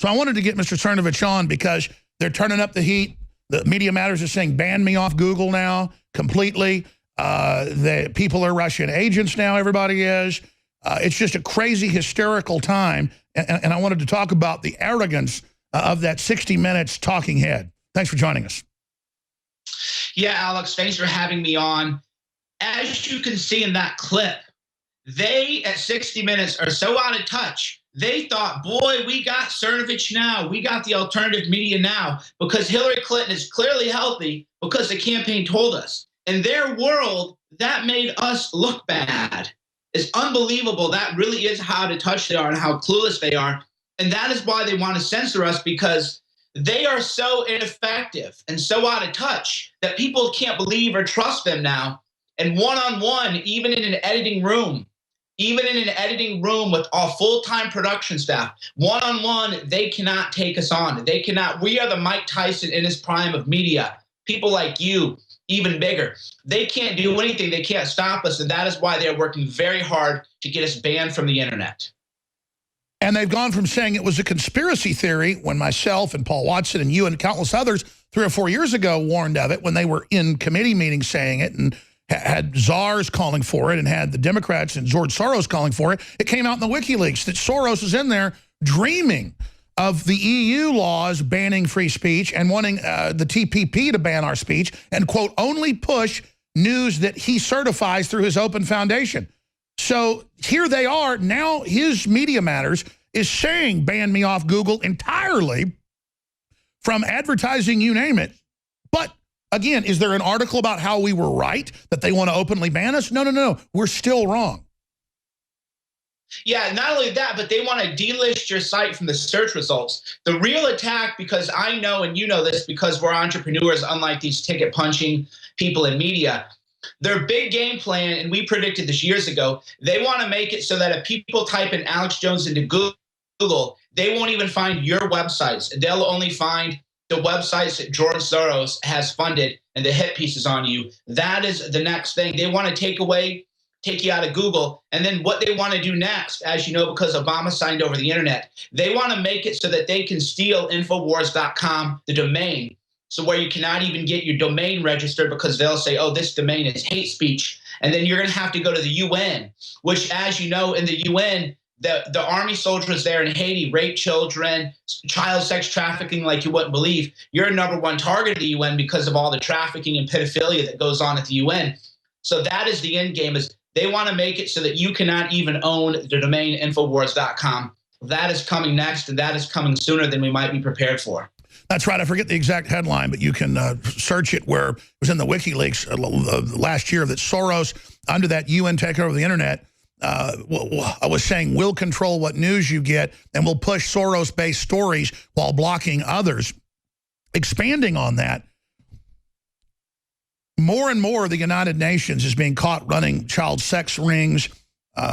So I wanted to get Mr. Chernovich on because they're turning up the heat. The Media Matters is saying ban me off Google now completely. The people are Russian agents now, everybody is. It's just a crazy, hysterical time. And I wanted to talk about the arrogance of that 60 Minutes talking head. Thanks for joining us. Yeah, Alex, thanks for having me on. As you can see in that clip, they at 60 Minutes are so out of touch. They thought, boy, we got Chernovich now. We got the alternative media now because Hillary Clinton is clearly healthy because the campaign told us. In their world, that made us look bad. It's unbelievable. That really is how out of touch they are and how clueless they are. And that is why they want to censor us, because they are so ineffective and so out of touch that people can't believe or trust them now. And one-on-one, even in an editing room with a full-time production staff, one-on-one, they cannot take us on. They cannot. We are the Mike Tyson in his prime of media. People like you, even bigger. They can't do anything. They can't stop us. And that is why they're working very hard to get us banned from the internet. And they've gone from saying it was a conspiracy theory when myself and Paul Watson and you and countless others 3 or 4 years ago warned of it when they were in committee meetings saying it and had czars calling for it and had the Democrats and George Soros calling for it. It came out in the WikiLeaks that Soros is in there dreaming of the EU laws banning free speech and wanting the TPP to ban our speech and, quote, only push news that he certifies through his open foundation. So here they are. Now his Media Matters is saying ban me off Google entirely from advertising, you name it. But again, is there an article about how we were right, that they want to openly ban us? No, no, no. We're still wrong. Yeah, not only that, but they want to delist your site from the search results. The real attack, because I know and you know this because we're entrepreneurs, unlike these ticket punching people in media, their big game plan, and we predicted this years ago, they want to make it so that if people type in Alex Jones into Google, they won't even find your websites. They'll only find the websites that George Soros has funded and the hit pieces on you. That is the next thing. They want to take you out of Google. And then what they want to do next, as you know, because Obama signed over the internet, they want to make it so that they can steal Infowars.com, the domain. So where you cannot even get your domain registered because they'll say, oh, this domain is hate speech. And then you're going to have to go to the UN, which, as you know, in the UN, the army soldiers there in Haiti rape children, child sex trafficking like you wouldn't believe. You're a #1 target of the UN because of all the trafficking and pedophilia that goes on at the UN. So that is the end game, is they want to make it so that you cannot even own the domain Infowars.com. That is coming next, and that is coming sooner than we might be prepared for. That's right. I forget the exact headline, but you can search it where it was in the WikiLeaks last year that Soros, under that UN takeover of the internet, I was saying we'll control what news you get and we'll push Soros-based stories while blocking others. Expanding on that, more and more the United Nations is being caught running child sex rings.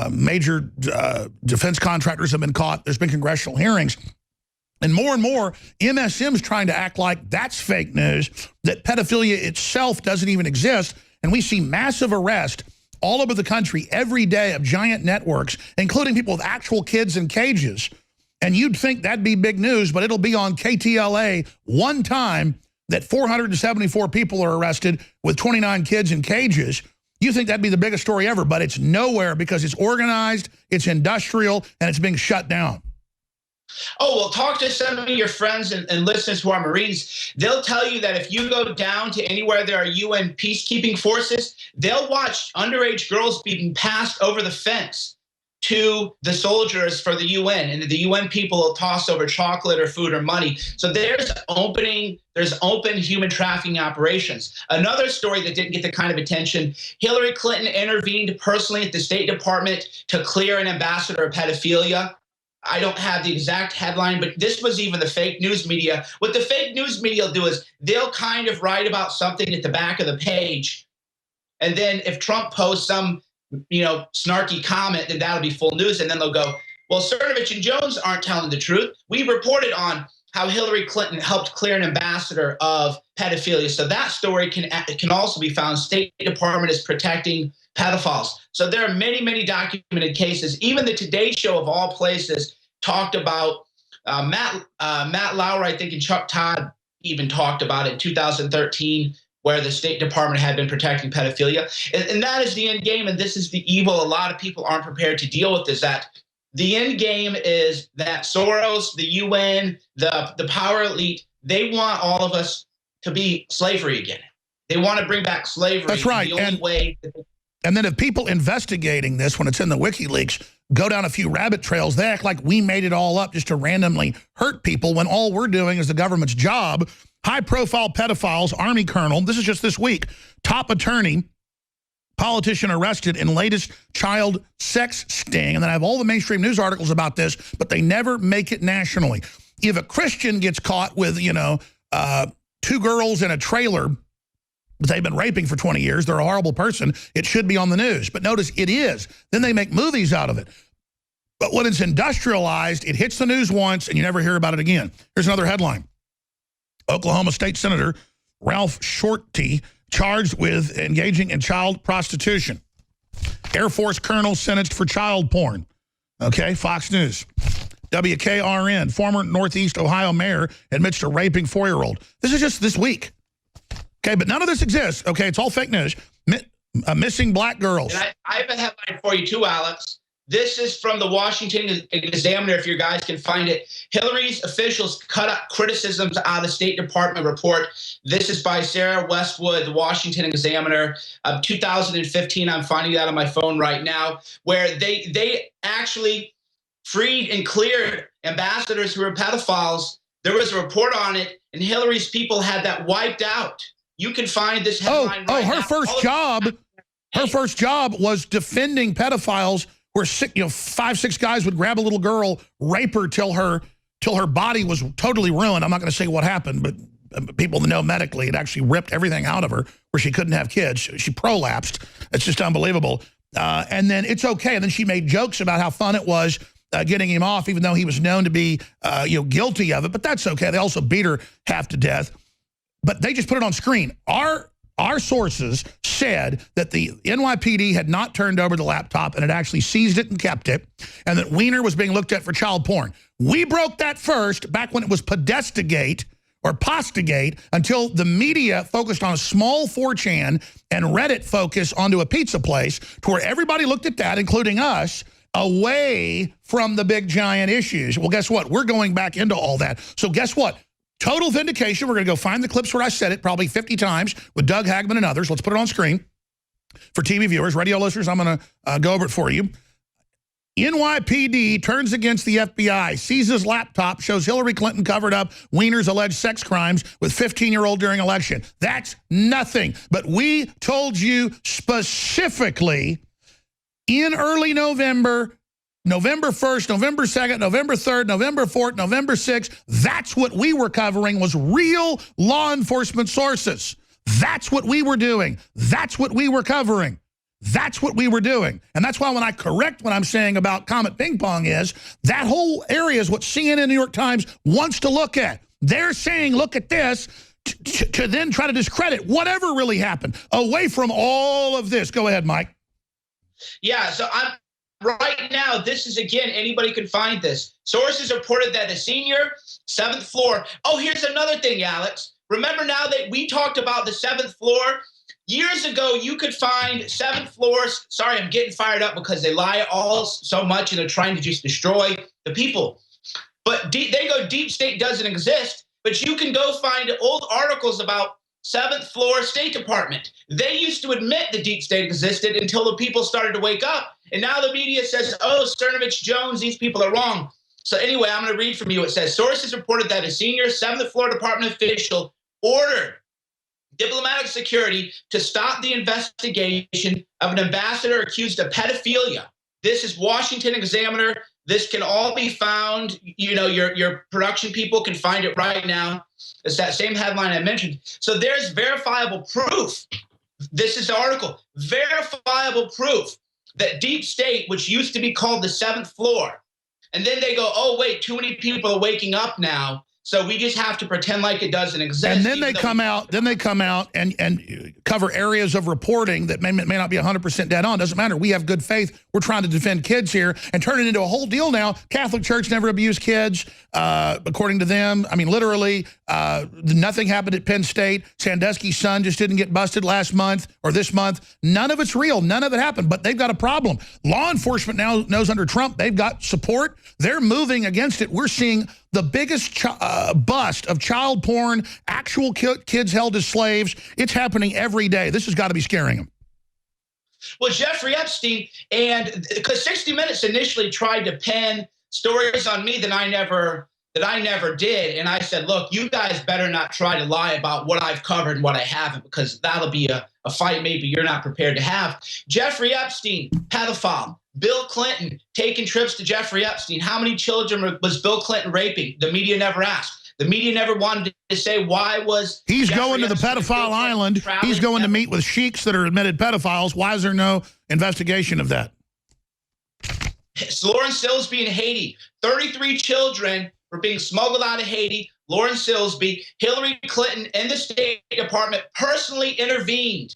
Major defense contractors have been caught. There's been congressional hearings. And more MSM's trying to act like that's fake news, that pedophilia itself doesn't even exist. And we see massive arrest all over the country every day of giant networks, including people with actual kids in cages. And you'd think that'd be big news, but it'll be on KTLA one time that 474 people are arrested with 29 kids in cages. You think that'd be the biggest story ever, but it's nowhere because it's organized, it's industrial, and it's being shut down. Oh, well, talk to some of your friends and listeners who are Marines. They'll tell you that if you go down to anywhere there are UN peacekeeping forces, they'll watch underage girls being passed over the fence to the soldiers for the UN, and the UN people will toss over chocolate or food or money. So there's open human trafficking operations. Another story that didn't get the kind of attention, Hillary Clinton intervened personally at the State Department to clear an ambassador of pedophilia. I don't have the exact headline, but this was even the fake news media. What the fake news media will do is they'll kind of write about something at the back of the page. And then if Trump posts some, snarky comment, then that'll be full news. And then they'll go, well, Chernovich and Jones aren't telling the truth. We reported on how Hillary Clinton helped clear an ambassador of pedophilia. So that story can also be found. State Department is protecting pedophiles. So there are many, many documented cases. Even the Today Show of all places talked about Matt Lauer, I think, and Chuck Todd even talked about it in 2013, where the State Department had been protecting pedophilia. And that is the end game, and this is the evil a lot of people aren't prepared to deal with, is that the end game is that Soros, the UN, the power elite, they want all of us to be slavery again. They want to bring back slavery. That's right. The only way. And then if people investigating this, when it's in the WikiLeaks, go down a few rabbit trails, they act like we made it all up just to randomly hurt people when all we're doing is the government's job. High-profile pedophiles, Army colonel, this is just this week, top attorney, politician arrested in latest child sex sting. And then I have all the mainstream news articles about this, but they never make it nationally. If a Christian gets caught with, you know, 2 girls in a trailer that they've been raping for 20 years, they're a horrible person, it should be on the news. But notice it is. Then they make movies out of it. But when it's industrialized, it hits the news once and you never hear about it again. Here's another headline. Oklahoma State Senator Ralph Shorty charged with engaging in child prostitution. Air Force colonel sentenced for child porn. Okay, Fox News. WKRN, former Northeast Ohio mayor admits to raping 4-year-old. This is just this week. Okay, but none of this exists. Okay, it's all fake news. Missing black girls. And I have a headline for you too, Alex. This is from the Washington Examiner, if you guys can find it. Hillary's officials cut up criticisms out of the State Department report. This is by Sarah Westwood, the Washington Examiner, of 2015. I'm finding that on my phone right now, where they actually freed and cleared ambassadors who were pedophiles. There was a report on it, and Hillary's people had that wiped out. You can find this headline right now. Her first job was defending pedophiles where 5, 6 guys would grab a little girl, rape her till her body was totally ruined. I'm not going to say what happened, but people that know medically, it actually ripped everything out of her where she couldn't have kids. She prolapsed. It's just unbelievable. And then it's okay. And then she made jokes about how fun it was getting him off, even though he was known to be guilty of it. But that's okay. They also beat her half to death. But they just put it on screen. Our sources said that the NYPD had not turned over the laptop and had actually seized it and kept it, and that Weiner was being looked at for child porn. We broke that first back when it was Podestigate or Postigate, until the media focused on a small 4chan and Reddit focus onto a pizza place, to where everybody looked at that, including us, away from the big giant issues. Well, guess what? We're going back into all that. So guess what? Total vindication. We're going to go find the clips where I said it probably 50 times with Doug Hagman and others. Let's put it on screen for TV viewers. Radio listeners, I'm going to go over it for you. NYPD turns against the FBI, seizes laptop, shows Hillary Clinton covered up Weiner's alleged sex crimes with 15-year-old during election. That's nothing. But we told you specifically in early November, November 1st, November 2nd, November 3rd, November 4th, November 6th, that's what we were covering, was real law enforcement sources. That's what we were doing. That's what we were covering. That's what we were doing. And that's why when I correct what I'm saying about Comet Ping Pong is, that whole area is what CNN and New York Times wants to look at. They're saying, look at this, to then try to discredit whatever really happened away from all of this. Go ahead, Mike. Yeah, so right now, this is, again, anybody can find this. Sources reported that a senior, 7th floor. Oh, here's another thing, Alex. Remember now that we talked about the 7th floor? Years ago, you could find 7th floors. Sorry, I'm getting fired up because they lie all so much and they're trying to just destroy the people. But they go, deep state doesn't exist, but you can go find old articles about 7th floor State Department. They used to admit the deep state existed until the people started to wake up. And now the media says, oh, Chernovich, Jones, these people are wrong. So anyway, I'm going to read from you. It says, sources reported that a senior 7th floor department official ordered diplomatic security to stop the investigation of an ambassador accused of pedophilia. This is Washington Examiner. This can all be found. You know, your production people can find it right now. It's that same headline I mentioned. So there's verifiable proof. This is the article. Verifiable proof that deep state, which used to be called the 7th floor, and then they go, oh, wait, too many people are waking up now. So we just have to pretend like it doesn't exist. And then they come out. Then they come out and cover areas of reporting that may not be 100% dead on. Doesn't matter. We have good faith. We're trying to defend kids here and turn it into a whole deal now. Catholic Church never abused kids, according to them. I mean, literally, nothing happened at Penn State. Sandusky's son just didn't get busted last month or this month. None of it's real. None of it happened. But they've got a problem. Law enforcement now knows under Trump they've got support. They're moving against it. We're seeing the biggest bust of child porn, actual kids held as slaves. It's happening every day. This has got to be scaring them. Well, Jeffrey Epstein, and because 60 Minutes initially tried to pin stories on me that I never did, and I said, look, you guys better not try to lie about what I've covered and what I haven't, because that'll be a fight maybe you're not prepared to have. Jeffrey Epstein, pedophile. Bill Clinton taking trips to Jeffrey Epstein. How many children was Bill Clinton raping? The media never asked. The media never wanted to say why was he's Jeffrey going to the Epstein pedophile island. He's going to meet with sheiks that are admitted pedophiles. Why is there no investigation of that? Lawrence Silsby in Haiti. 33 children were being smuggled out of Haiti. Lawrence Silsby, Hillary Clinton and the State Department personally intervened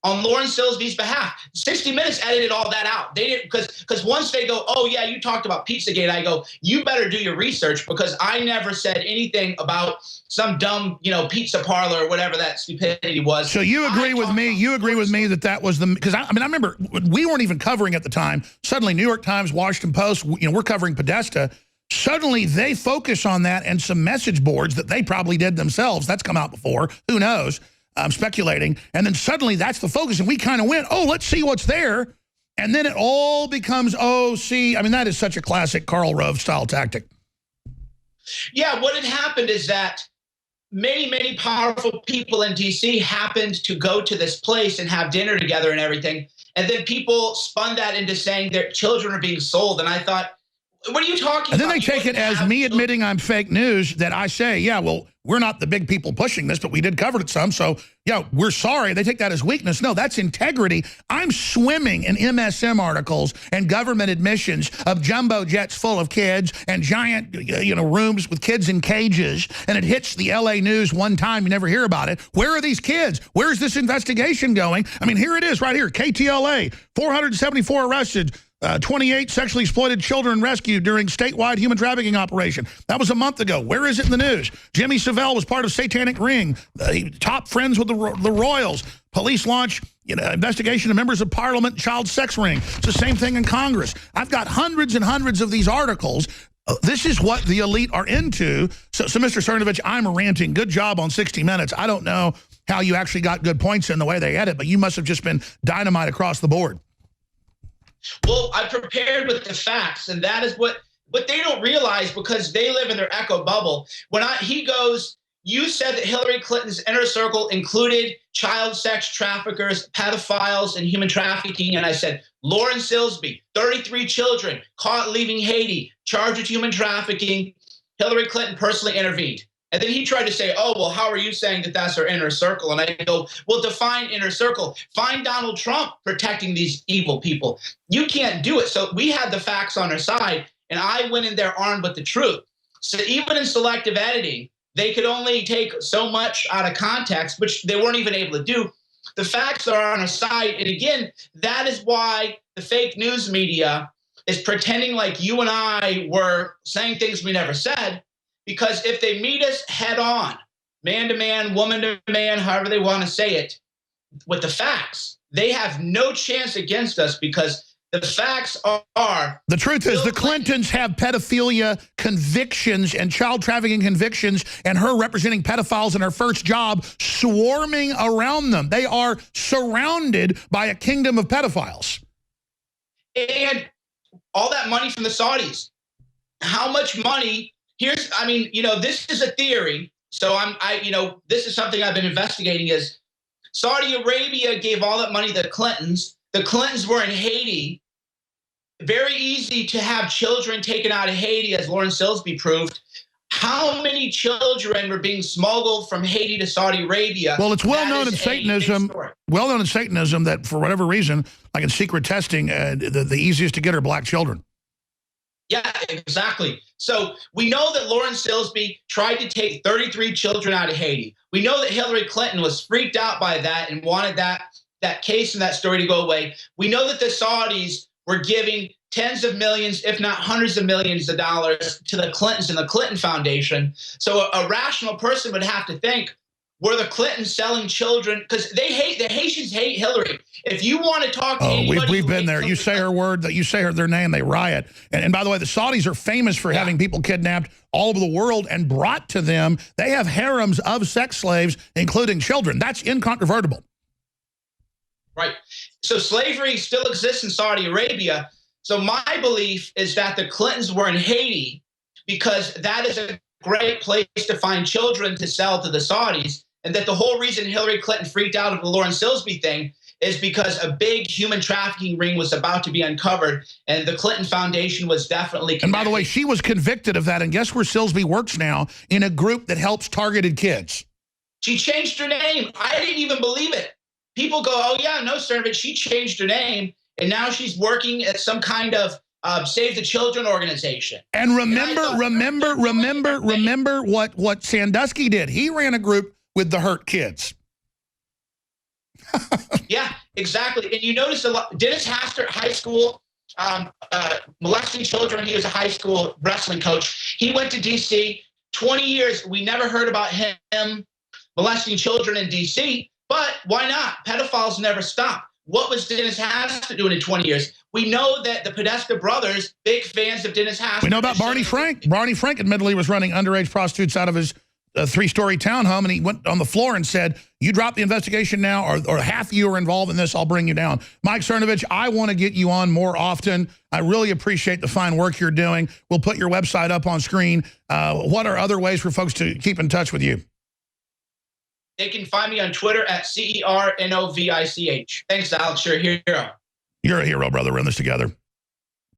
on Lawrence Silsby's behalf. 60 Minutes edited all that out. They didn't, because once they go, oh yeah, you talked about Pizzagate, I go, you better do your research, because I never said anything about some dumb, pizza parlor or whatever that stupidity was. So you agree with me? You agree with me that was the, because I remember we weren't even covering at the time. Suddenly, New York Times, Washington Post, we're covering Podesta. Suddenly they focus on that and some message boards that they probably did themselves. That's come out before. Who knows? I'm speculating. And then suddenly that's the focus. And we kind of went, oh, let's see what's there. And then it all becomes, oh, see. I mean, that is such a classic Karl Rove style tactic. Yeah, what had happened is that many, many powerful people in D.C. happened to go to this place and have dinner together and everything. And then people spun that into saying their children are being sold. And I thought, what are you talking about? And then they take it as me admitting I'm fake news, that I say, yeah, well, we're not the big people pushing this, but we did cover it some. So, yeah, we're sorry. They take that as weakness. No, that's integrity. I'm swimming in MSM articles and government admissions of jumbo jets full of kids and giant, rooms with kids in cages. And it hits the LA news one time. You never hear about it. Where are these kids? Where's this investigation going? I mean, here it is right here. KTLA, 474 arrested. 28 sexually exploited children rescued during statewide human trafficking operation. That was a month ago. Where is it in the news? Jimmy Savile was part of Satanic Ring. Top friends with the Royals. Police launch investigation of members of Parliament child sex ring. It's the same thing in Congress. I've got hundreds and hundreds of these articles. This is what the elite are into. So Mr. Chernovich, I'm ranting. Good job on 60 Minutes. I don't know how you actually got good points in the way they edit, but you must have just been dynamite across the board. Well, I prepared with the facts, and that is what they don't realize, because they live in their echo bubble. When he goes, you said that Hillary Clinton's inner circle included child sex traffickers, pedophiles, and human trafficking. And I said, Lawrence Silsby, 33 children caught leaving Haiti, charged with human trafficking. Hillary Clinton personally intervened. And then he tried to say, oh, well, how are you saying that that's her inner circle? And I go, well, define inner circle. Find Donald Trump protecting these evil people. You can't do it. So we had the facts on our side, and I went in there armed with the truth. So even in selective editing, they could only take so much out of context, which they weren't even able to do. The facts are on our side. And again, that is why the fake news media is pretending like you and I were saying things we never said. Because if they meet us head on, man to man, woman to man, however they want to say it, with the facts, they have no chance against us, because the facts are... The truth is the Clintons have pedophilia convictions and child trafficking convictions, and her representing pedophiles in her first job swarming around them. They are surrounded by a kingdom of pedophiles. And all that money from the Saudis. How much money... this is a theory. So this is something I've been investigating, is Saudi Arabia gave all that money to the Clintons. The Clintons were in Haiti. Very easy to have children taken out of Haiti, as Lawrence Silsby proved. How many children were being smuggled from Haiti to Saudi Arabia? Well, it's well known in Satanism. Well known in Satanism that for whatever reason, like in secret testing, the easiest to get are black children. Yeah, exactly. So we know that Lauren Silsby tried to take 33 children out of Haiti. We know that Hillary Clinton was freaked out by that and wanted that case and that story to go away. We know that the Saudis were giving tens of millions, if not hundreds of millions of dollars to the Clintons and the Clinton Foundation. So a rational person would have to think, were the Clintons selling children? Because the Haitians hate Hillary. If you want to talk to anybody, we've been there. You say her word, that you say their name, they riot. And by the way, the Saudis are famous for having people kidnapped all over the world and brought to them. They have harems of sex slaves, including children. That's incontrovertible. Right. So slavery still exists in Saudi Arabia. So my belief is that the Clintons were in Haiti because that is a great place to find children to sell to the Saudis. And that the whole reason Hillary Clinton freaked out of the Lauren Silsby thing is because a big human trafficking ring was about to be uncovered. And the Clinton Foundation was definitely connected. And by the way, she was convicted of that. And guess where Silsby works now? In a group that helps targeted kids. She changed her name. I didn't even believe it. People go, oh, yeah, no, sir, but she changed her name. And now she's working at some kind of Save the Children organization. And remember what Sandusky did. He ran a group with the hurt kids. Yeah, exactly. And you notice a lot. Dennis Hastert, high school, molesting children. He was a high school wrestling coach. He went to D.C. 20 years. We never heard about him molesting children in D.C., but why not? Pedophiles never stop. What was Dennis Hastert doing in 20 years? We know that the Podesta brothers, big fans of Dennis Hastert. We know about Barney Frank. Barney Frank admittedly was running underage prostitutes out of his three-story townhome, and he went on the floor and said, you drop the investigation now, or half of you are involved in this, I'll bring you down. Mike Chernovich, I want to get you on more often. I really appreciate the fine work you're doing. We'll put your website up on screen. What are other ways for folks to keep in touch with you? They can find me on Twitter at CERNOVICH. Thanks, Alex. You're a hero. You're a hero, brother. We're in this together.